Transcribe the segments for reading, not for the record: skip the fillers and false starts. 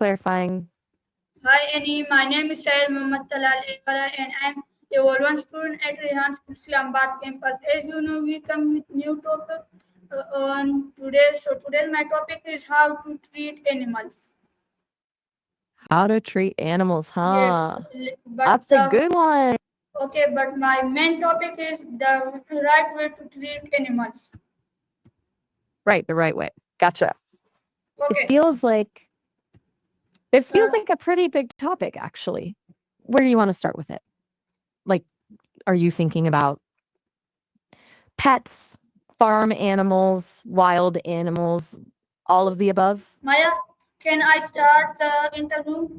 clarifying. Hi Annie, my name is Syed Muhammad Talal Ekala and I am a Vol 1 student at Rehan Islamabad campus. As you know, we come with new topic on today. So today my topic is how to treat animals. How to treat animals, Yes, huh? but That's a good one. okay, but my main topic is the right way to treat animals. Right, the right way. Gotcha. It Okay, feels like it feels uh, like a pretty big topic, actually. Where do you want to start with it? Like, are you thinking about pets, farm animals, wild animals, all of the above? Maya, can I start the interview?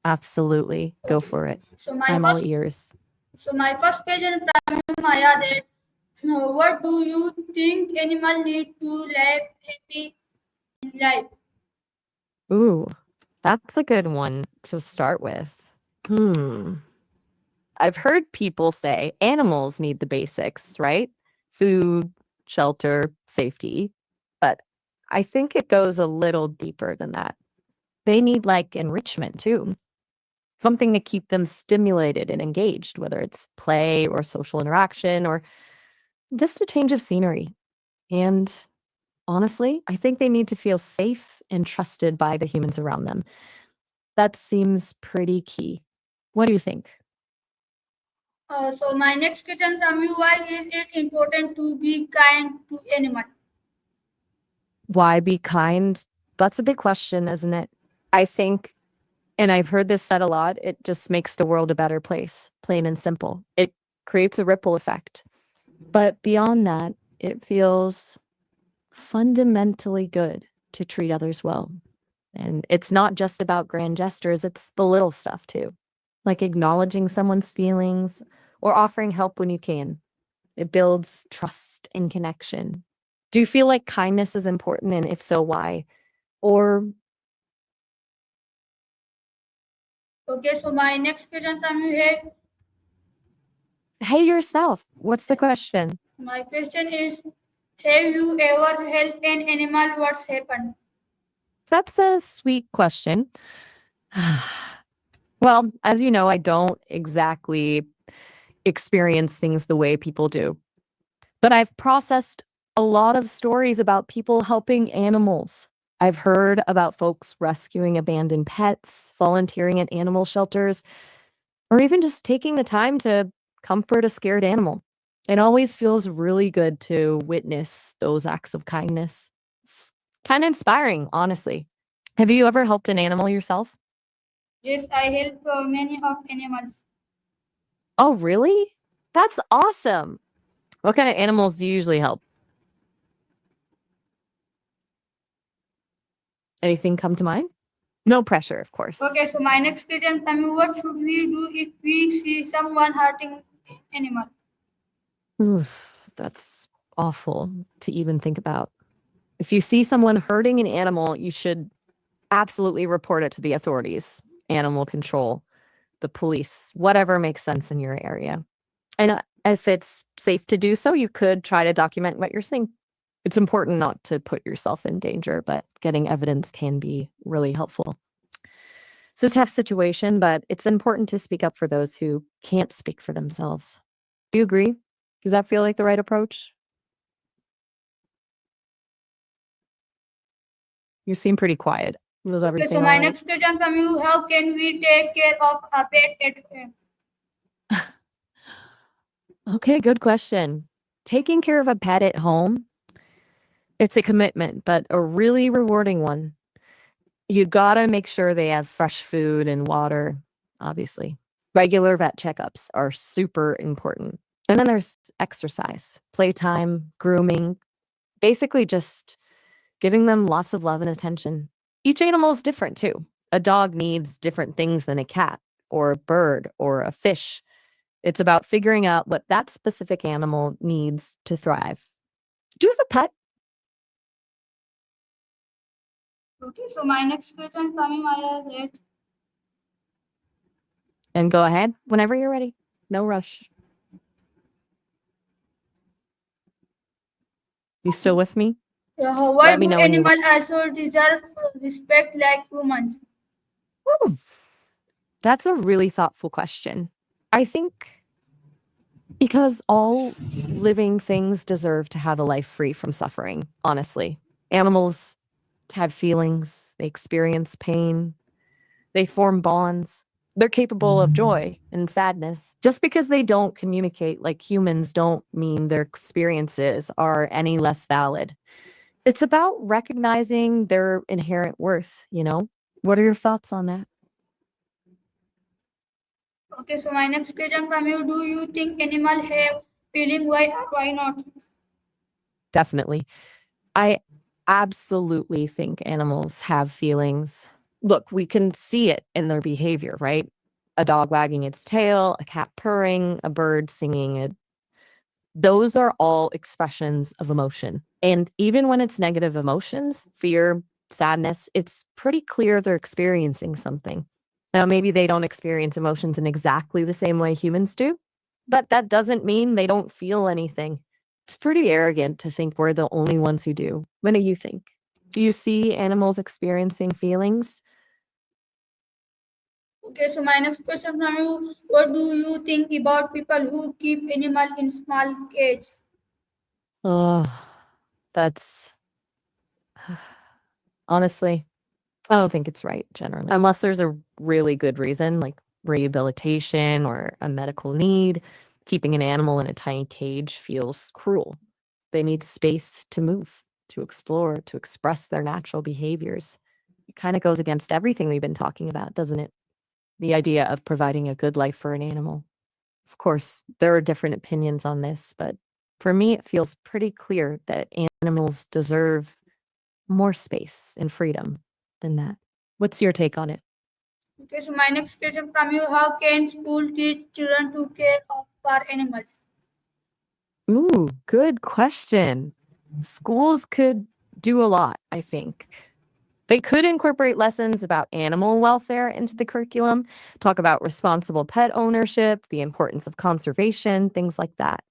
Absolutely. Go Okay, for it. so my I'm all first ears. So my first question from you, Maya, that what do you think animal need to live happy in life? Ooh, that's a good one to start with. Hmm. I've heard people say animals need the basics, right? Food, shelter, safety. But I think it goes a little deeper than that. They need like enrichment too, something to keep them stimulated and engaged, whether it's play or social interaction or just a change of scenery. And honestly, I think they need to feel safe and trusted by the humans around them. That seems pretty key. What do you think? So my next question from you, why is it important to be kind to animal? Why be kind? That's a big question, isn't it? I think, and I've heard this said a lot, it just makes the world a better place, plain and simple. It creates a ripple effect. But beyond that, it feels fundamentally good to treat others well. And it's not just about grand gestures, it's the little stuff too, like acknowledging someone's feelings or offering help when you can. It builds trust and connection. Do you feel like kindness is important? And if so, why? Or, Okay, so my next question from you is, hey, yourself, what's the question? my question is, have you ever helped an animal? What's happened? That's a sweet question. Well, as you know, I don't exactly experience things the way people do, but I've processed a lot of stories about people helping animals. I've heard about folks rescuing abandoned pets, volunteering at animal shelters, or even just taking the time to comfort a scared animal. It always feels really good to witness those acts of kindness. It's kind of inspiring, honestly. Have you ever helped an animal yourself? Yes, I help many of animals. Oh, really? That's awesome. What kind of animals do you usually help? Anything come to mind? No pressure, of course. Okay, so my next question from you, what should we do if we see someone hurting animal? Oof, that's awful to even think about. If you see someone hurting an animal, you should absolutely report it to the authorities, animal control, the police, whatever makes sense in your area. And if it's safe to do so, you could try to document what you're seeing. It's important not to put yourself in danger, but getting evidence can be really helpful. It's a tough situation, but it's important to speak up for those who can't speak for themselves. Do you agree? Does that feel like the right approach? You seem pretty quiet. Was Okay, so everything all my right? next question from you, how can we take care of a pet at home? Okay, good question. Taking care of a pet at home, it's a commitment, but a really rewarding one. You gotta make sure they have fresh food and water, obviously. Regular vet checkups are super important. And then there's exercise, playtime, grooming, basically just giving them lots of love and attention. Each animal is different too. A dog needs different things than a cat or a bird or a fish. It's about figuring out what that specific animal needs to thrive. Do you have a pet? Okay, so my next question from you, Maya, that And go ahead whenever you're ready. No rush. You still with me? Just Why let me do know when you. animals also deserve respect like humans? Ooh, that's a really thoughtful question. I think because all living things deserve to have a life free from suffering, honestly. Animals have feelings, they experience pain, they form bonds. They're capable of joy and sadness. Just because they don't communicate like humans don't mean their experiences are any less valid. It's about recognizing their inherent worth, you know? What are your thoughts on that? Okay, so my next question from you: do you think animals have feeling? Why not? Definitely. I absolutely think animals have feelings. Look, we can see it in their behavior, right? A dog wagging its tail, a cat purring, a bird singing. Those are all expressions of emotion. And even when it's negative emotions, fear, sadness, it's pretty clear they're experiencing something. Now, maybe they don't experience emotions in exactly the same way humans do, but that doesn't mean they don't feel anything. It's pretty arrogant to think we're the only ones who do. What do you think? Do you see animals experiencing feelings? Okay, so my next question from you: what do you think about people who keep animals in small cages? Oh, that's honestly, I don't think it's right generally. Unless there's a really good reason, like rehabilitation or a medical need, keeping an animal in a tiny cage feels cruel. They need space to move, to explore, to express their natural behaviors. It kind of goes against everything we've been talking about, doesn't it? The idea of providing a good life for an animal. Of course, there are different opinions on this, but for me, it feels pretty clear that animals deserve more space and freedom than that. What's your take on it? Okay, so my next question from you: how can school teach children to care of our animals? Ooh, good question. Schools could do a lot, I think. They could incorporate lessons about animal welfare into the curriculum, talk about responsible pet ownership, the importance of conservation, things like that.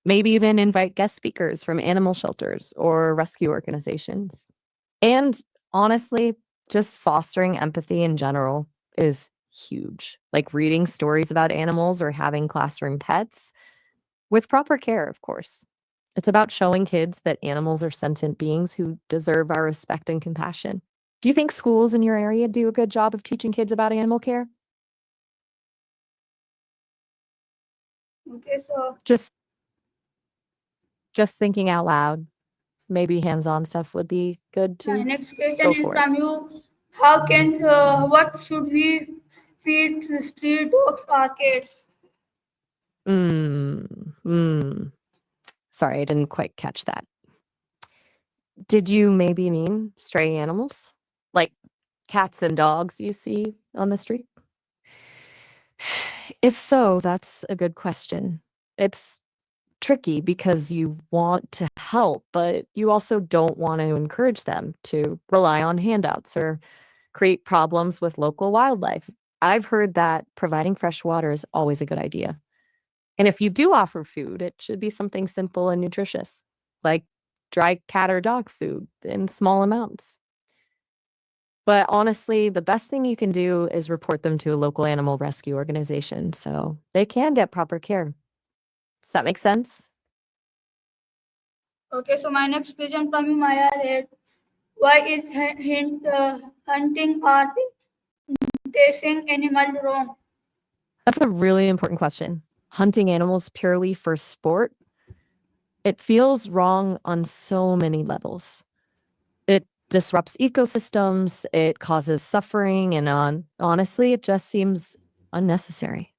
Maybe even invite guest speakers from animal shelters or rescue organizations. And honestly, just fostering empathy in general is huge. Like reading stories about animals or having classroom pets with proper care, of course. It's about showing kids that animals are sentient beings who deserve our respect and compassion. Do you think schools in your area do a good job of teaching kids about animal care? Okay, so Just just thinking out loud. Maybe hands-on stuff would be good my too. next question Go is for it. from you: how can what should we feed the street dogs or cats? Mm, mm. Sorry, I didn't quite catch that. Did you maybe mean stray animals? Like cats and dogs you see on the street? If so, that's a good question. It's tricky because you want to help, but you also don't want to encourage them to rely on handouts or create problems with local wildlife. I've heard that providing fresh water is always a good idea. And if you do offer food, it should be something simple and nutritious, like dry cat or dog food in small amounts. But honestly, the best thing you can do is report them to a local animal rescue organization so they can get proper care. Does that make sense? Okay, so my next question from you, Maya, is why is hunting or chasing animals wrong? That's a really important question. Hunting animals purely for sport, it feels wrong on so many levels. It disrupts ecosystems, it causes suffering, and honestly, it just seems unnecessary.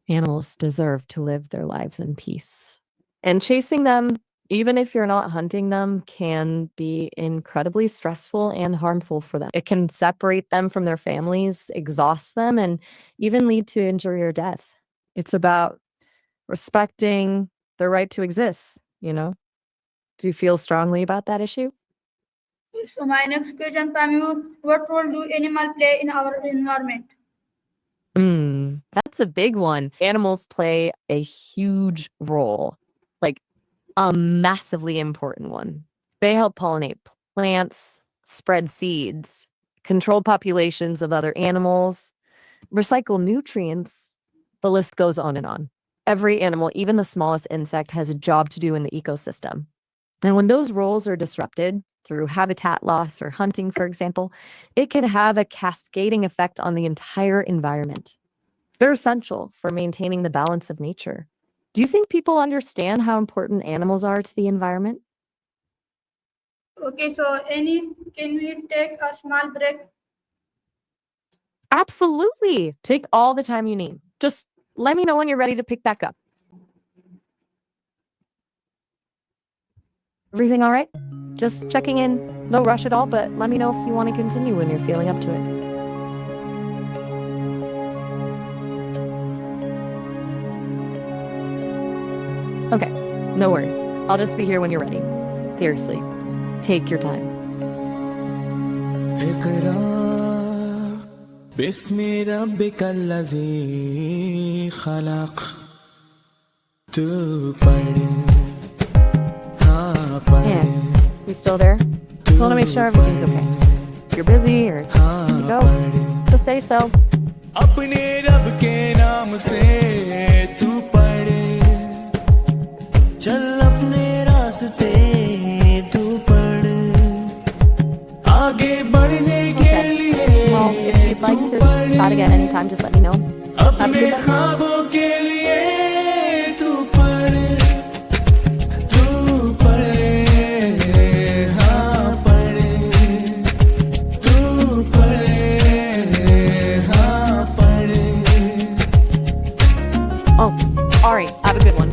Animals deserve to live their lives in peace. And chasing them, even if you're not hunting them, can be incredibly stressful and harmful for them. It can separate them from their families, exhaust them, and even lead to injury or death. It's about respecting their right to exist, you know? Do you feel strongly about that issue? So my next question from you, what role do animals play in our environment? That's a big one. Animals play a huge role. Like a massively important one. They help pollinate plants, spread seeds, control populations of other animals, recycle nutrients. The list goes on and on. Every animal, even the smallest insect, has a job to do in the ecosystem. And when those roles are disrupted through habitat loss or hunting, for example, it can have a cascading effect on the entire environment. They're essential for maintaining the balance of nature. Do you think people understand how important animals are to the environment? Okay, so can we take a small break? Absolutely. Take all the time you need. Just let me know when you're ready to pick back up. Everything all right? Just checking in. No rush at all, but let me know if you want to continue when you're feeling up to it. Okay, no worries. I'll just be here when you're ready. Seriously, take your time. باسم ربك الذي خلق تو पढ़े हाँ पढ़े Yeah, you still there? Just want to make sure everything's okay. If you're busy or you go, just say so. अपने रब के नाम से तू पढ़े चल अपने रास्ते तू पढ़ आगे बढ़ने के लिए Well, if you'd like to chat again anytime, just let me know. Have a अपने good day. ख्वाबों के लिए तू पढ़ हाँ पढ़ तू पढ़ हाँ पढ़ Oh, all right. Have a good one.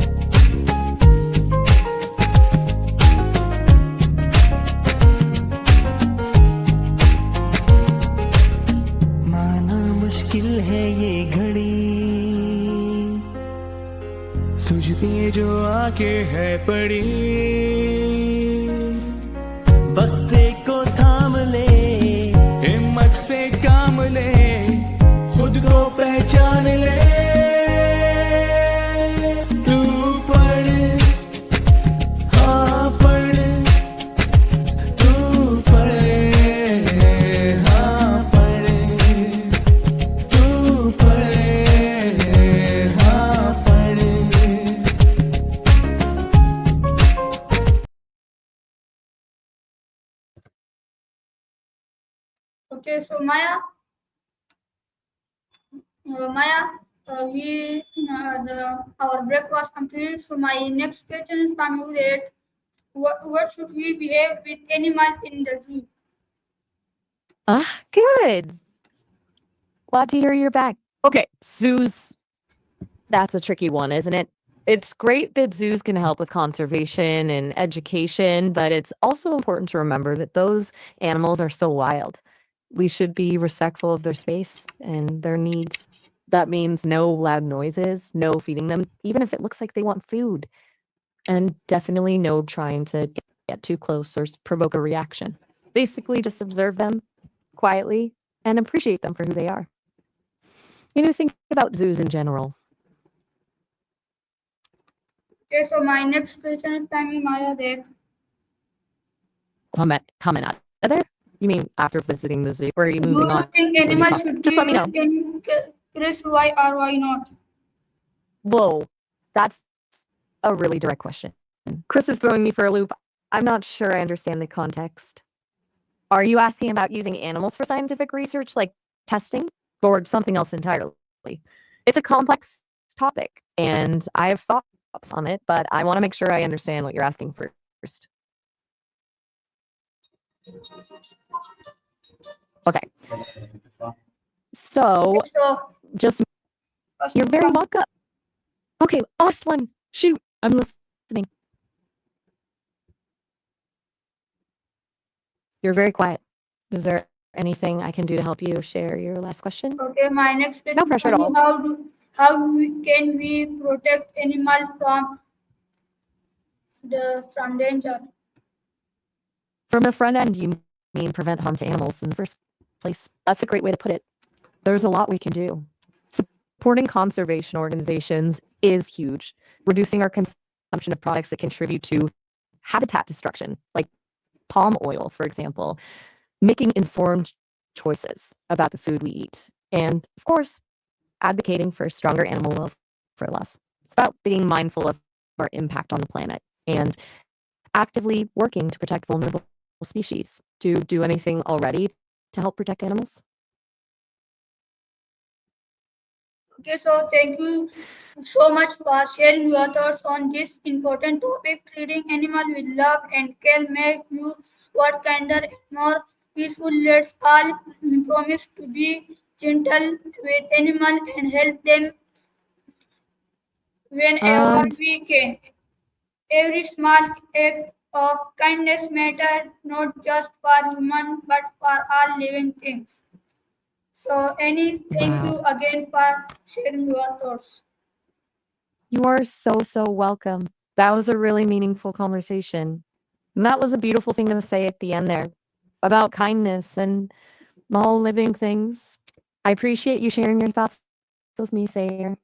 माना मुश्किल है ये घड़ी तुझ पे जो आके है पड़ी बस को थाम ले हिम्मत से काम ले खुद को पहचान ले तू पढ़ हाँ पढ़ तू पढ़ हाँ पढ़ तू पढ़ हाँ पढ़ Okay, so Maya, our break was completed. So my next question is from you that what should we behave with animal in the zoo? Good. Glad to hear you're back. Okay, zoos. That's a tricky one, isn't it? It's great that zoos can help with conservation and education, but it's also important to remember that those animals are still wild. We should be respectful of their space and their needs. That means no loud noises, no feeding them, even if it looks like they want food, and definitely no trying to get too close or provoke a reaction. Basically, just observe them quietly and appreciate them for who they are. Think about zoos in general. Okay, so my next question is from you, Maya that Comment out there? You mean after visiting the zoo? Or are you do moving you on think to a new animals topic? should Just be let me know. in Chris, why or why not? Whoa, that's a really direct question. Chris is throwing me for a loop. I'm not sure I understand the context. Are you asking about using animals for scientific research, like testing, or something else entirely? It's a complex topic, and I have thoughts on it, but I want to make sure I understand what you're asking first. Okay. So, Okay, so just you're very welcome. Okay, last one. Shoot, I'm listening. You're very quiet. Is there anything I can do to help you share your last question? Okay, my next question No pressure at is all. can we protect animals from danger? From the front end, you mean prevent harm to animals in the first place. That's a great way to put it. There's a lot we can do. Supporting conservation organizations is huge. Reducing our consumption of products that contribute to habitat destruction, like palm oil, for example, making informed choices about the food we eat, and of course, advocating for stronger animal welfare laws. It's about being mindful of our impact on the planet and actively working to protect vulnerable species. To do anything already to help protect animals? Okay, so thank you so much for sharing your thoughts on this important topic. Treating animals with love and care make you work kinder and more peaceful. Let's all promise to be gentle with animals and help them whenever Um, we can. Every small act of kindness matters not just for humans but for all living things. So, Annie, thank wow. you again for sharing your thoughts. You are so welcome. That was a really meaningful conversation. And that was a beautiful thing to say at the end there about kindness and all living things. I appreciate you sharing your thoughts with me, Sayer.